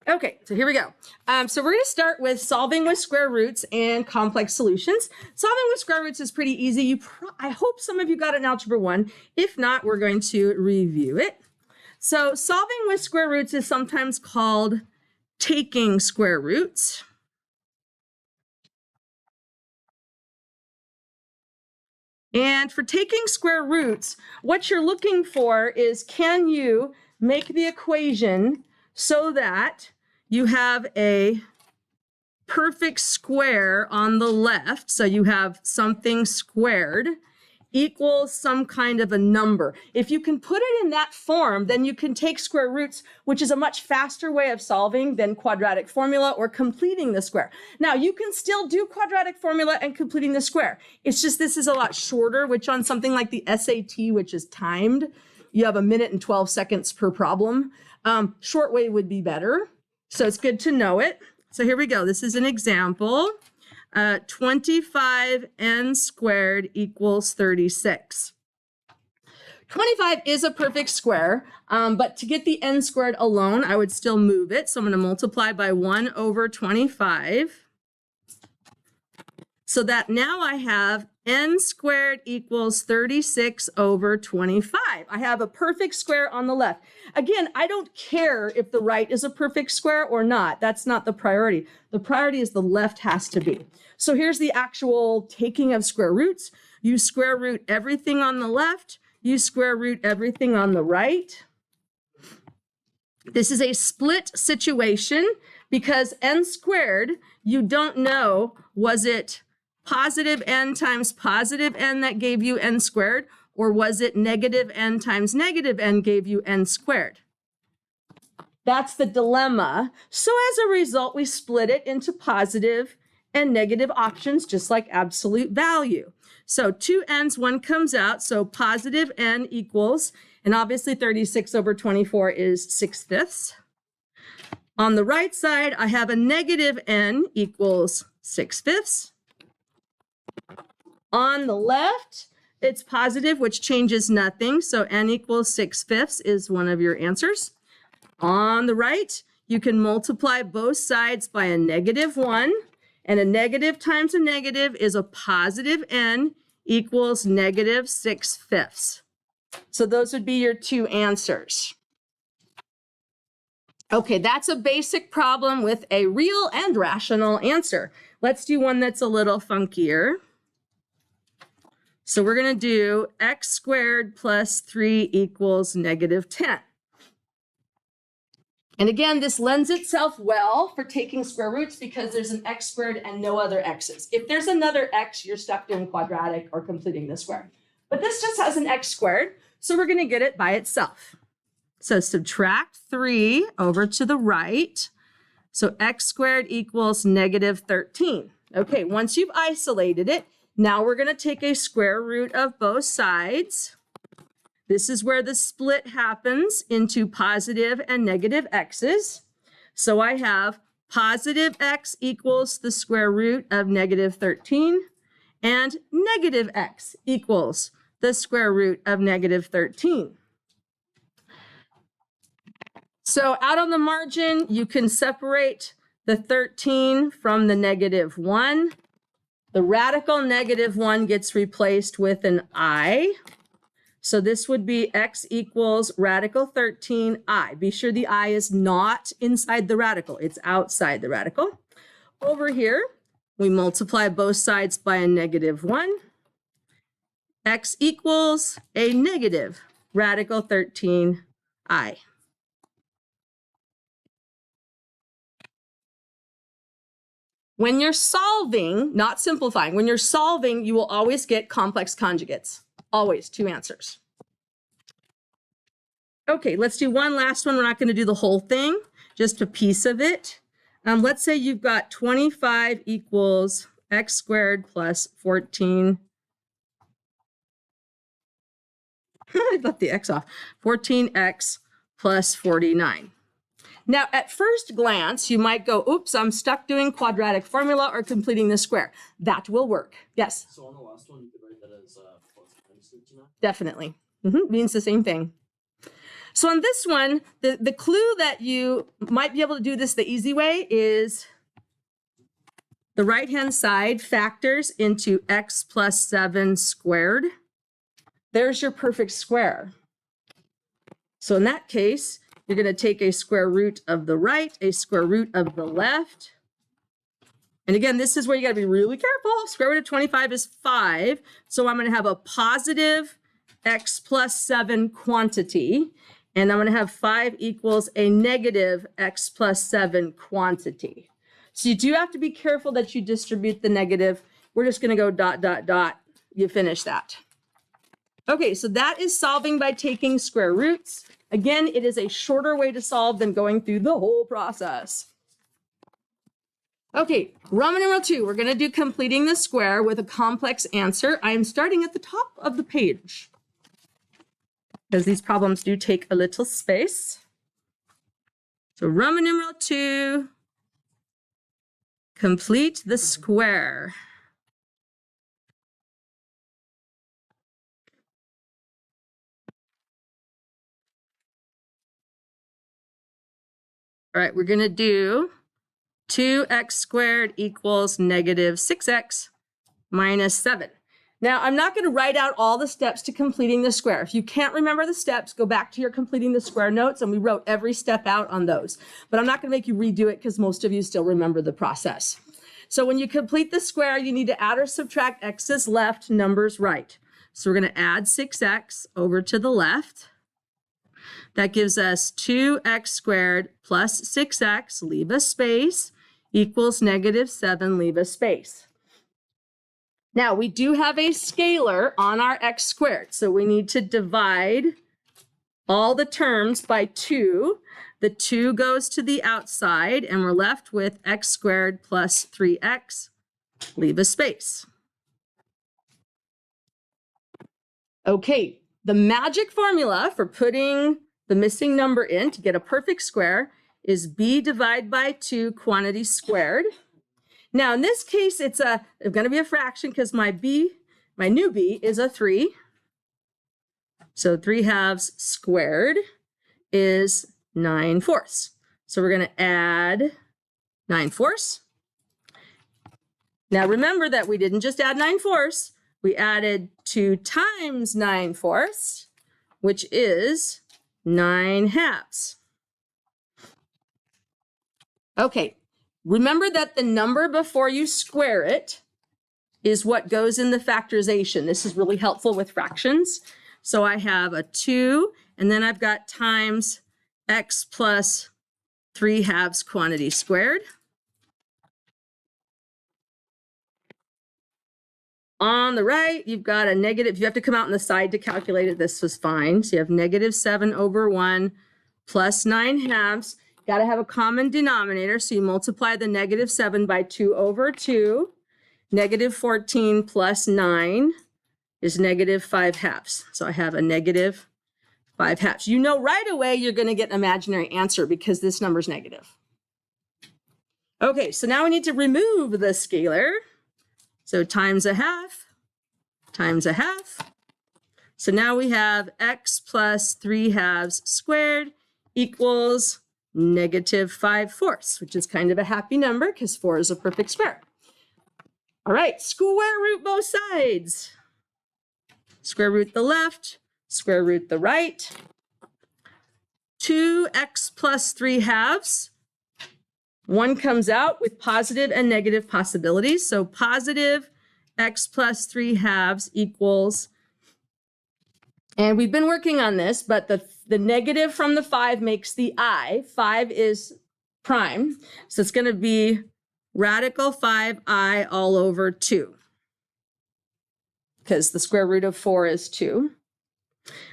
Okay, so here we go. So we're going to start with solving with square roots and complex solutions. Solving with square roots is pretty easy. I hope some of you got it in Algebra 1. If not, we're going to review it. So solving with square roots is sometimes called taking square roots. And for taking square roots, what you're looking for is, can you make the equation so that you have a perfect square on the left, so you have something squared, equals some kind of a number. If you can put it in that form, then you can take square roots, which is a much faster way of solving than quadratic formula or completing the square. Now, you can still do quadratic formula and completing the square. It's just this is a lot shorter, which on something like the SAT, which is timed, you have 1 minute and 12 seconds per problem. Short way would be better. So it's good to know it. So here we go. This is an example. 25n squared equals 36. 25 is a perfect square, but to get the n squared alone, I would still move it. So I'm going to multiply by 1 over 25. So that now I have n squared equals 36 over 25. I have a perfect square on the left. Again, I don't care if the right is a perfect square or not. That's not the priority. The priority is the left has to be. So here's the actual taking of square roots. You square root everything on the left. You square root everything on the right. This is a split situation because n squared, you don't know, was it positive n times positive n that gave you n squared, or was it negative n times negative n gave you n squared? That's the dilemma. So as a result, we split it into positive and negative options, just like absolute value. So 2 n's, 1 comes out, so positive n equals, and obviously 36 over 24 is 6/5. On the right side, I have a negative n equals 6/5. On the left, it's positive, which changes nothing. So n equals 6/5 is one of your answers. On the right, you can multiply both sides by a -1. And a negative times a negative is a positive n equals -6/5. So those would be your two answers. Okay, that's a basic problem with a real and rational answer. Let's do one that's a little funkier. So we're going to do x squared plus 3 equals -10. And again, this lends itself well for taking square roots because there's an x squared and no other x's. If there's another x, you're stuck doing quadratic or completing the square. But this just has an x squared, so we're going to get it by itself. So subtract 3 over to the right. So x squared equals -13. Okay, once you've isolated it, now we're going to take a square root of both sides. This is where the split happens into positive and negative x's. So I have positive x equals the square root of -13, and negative x equals the square root of -13. So out on the margin, you can separate the 13 from the -1. The radical -1 gets replaced with an I. So this would be x equals radical 13i. Be sure the I is not inside the radical. It's outside the radical. Over here, we multiply both sides by a -1. X equals a negative radical 13i. When you're solving, not simplifying, when you're solving, you will always get complex conjugates. Always 2 answers. Okay, let's do one last one. We're not going to do the whole thing, just a piece of it. Let's say you've got 25 equals x squared plus 14. I left the x off. 14x plus 49. Now, at first glance, you might go, oops, I'm stuck doing quadratic formula or completing the square. That will work. Yes? So on the last one, you could write that as plus times 13. Definitely. Means the same thing. So on this one, the clue that you might be able to do this the easy way is the right-hand side factors into x plus 7 squared. There's your perfect square. So in that case, you're going to take a square root of the right, a square root of the left. And again, this is where you got to be really careful. Square root of 25 is 5. So I'm going to have a positive x plus 7 quantity. And I'm going to have 5 equals a negative x plus 7 quantity. So you do have to be careful that you distribute the negative. We're just going to go dot, dot, dot. You finish that. Okay, so that is solving by taking square roots. Again, it is a shorter way to solve than going through the whole process. Okay, Roman numeral 2, we're going to do completing the square with a complex answer. I am starting at the top of the page because these problems do take a little space. So Roman numeral 2, complete the square. All right, we're going to do 2x squared equals negative 6x minus 7. Now, I'm not going to write out all the steps to completing the square. If you can't remember the steps, go back to your completing the square notes, and we wrote every step out on those. But I'm not going to make you redo it because most of you still remember the process. So when you complete the square, you need to add or subtract x's left, numbers right. So we're going to add 6x over to the left. That gives us 2x squared plus 6x, leave a space, equals negative 7, leave a space. Now, we do have a scalar on our x squared, so we need to divide all the terms by 2. The 2 goes to the outside, and we're left with x squared plus 3x, leave a space. Okay, the magic formula for putting the missing number in to get a perfect square is b divided by 2 quantity squared. Now in this case, it's going to be a fraction because my new b is a 3. So 3/2 squared is 9/4. So we're going to add 9/4. Now remember that we didn't just add 9/4. We added 2 times 9/4, which is 9/2. Okay, remember that the number before you square it is what goes in the factorization. This is really helpful with fractions. So I have a 2, and then I've got times x plus 3/2 quantity squared. On the right, you've got a negative. You have to come out on the side to calculate it. This was fine. So you have negative 7 over 1 plus 9/2. Got to have a common denominator. So you multiply the negative 7 by 2 over 2. Negative 14 plus 9 is negative 5/2. So I have a negative 5/2. You know right away you're going to get an imaginary answer because this number is negative. Okay, so now we need to remove the scalar. So times 1/2 times 1/2. So now we have x plus 3/2 squared equals negative 5/4, which is kind of a happy number because 4 is a perfect square. All right, square root both sides. Square root the left, square root the right. 2x plus 3/2. One comes out with positive and negative possibilities. So positive x plus 3/2 equals, and we've been working on this, but the negative from the 5 makes the I. 5 is prime. So it's going to be radical 5i all over 2 because the square root of 4 is 2.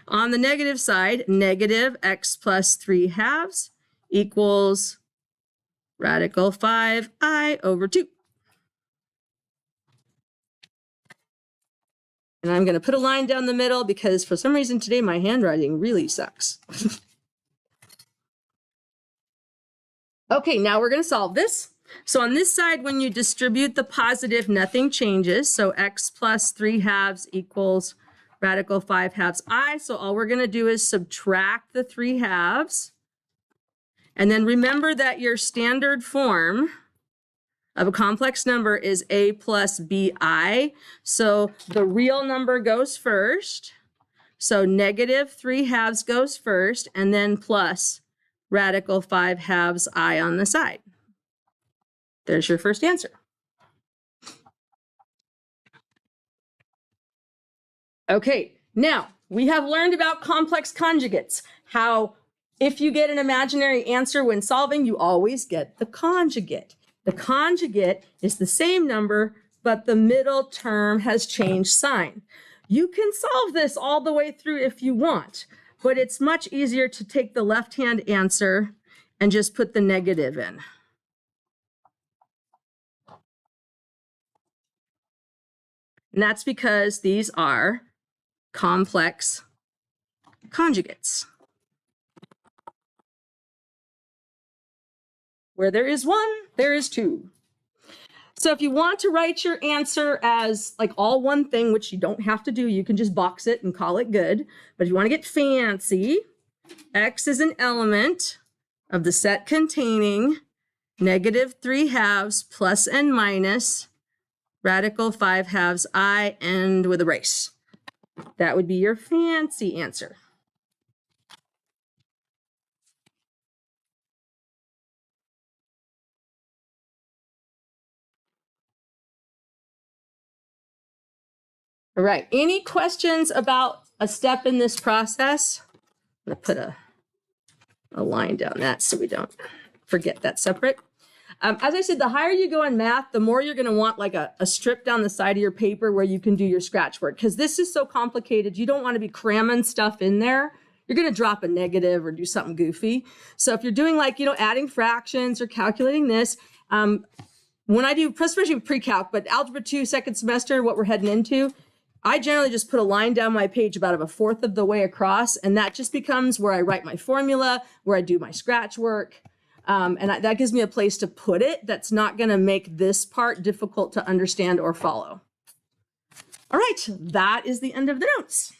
On the negative side, negative x plus 3/2 equals radical 5i over 2. And I'm going to put a line down the middle because for some reason today my handwriting really sucks. Okay, now we're going to solve this. So on this side, when you distribute the positive, nothing changes. So x plus 3/2 equals radical 5 halves I. So all we're going to do is subtract the 3 halves. And then remember that your standard form of a complex number is a plus bi. So the real number goes first. So negative 3 halves goes first, and then plus radical 5 halves I on the side. There's your first answer. Okay, now we have learned about complex conjugates, how if you get an imaginary answer when solving, you always get the conjugate. The conjugate is the same number, but the middle term has changed sign. You can solve this all the way through if you want, but it's much easier to take the left-hand answer and just put the negative in. And that's because these are complex conjugates. Where there is one, there is two. So if you want to write your answer as like all one thing, which you don't have to do, you can just box it and call it good. But if you want to get fancy, X is an element of the set containing negative 3 halves plus and minus radical 5 halves I end with a brace. That would be your fancy answer. All right, any questions about a step in this process? I'm gonna put a line down that so we don't forget that separate. As I said, the higher you go in math, the more you're going to want like a strip down the side of your paper where you can do your scratch work, because this is so complicated. You don't want to be cramming stuff in there. You're going to drop a negative or do something goofy. So if you're doing like, adding fractions or calculating this, when I do, especially pre-calc, but Algebra 2 second semester, what we're heading into, I generally just put a line down my page about a fourth of the way across, and that just becomes where I write my formula, where I do my scratch work. That gives me a place to put it that's not going to make this part difficult to understand or follow. All right, that is the end of the notes.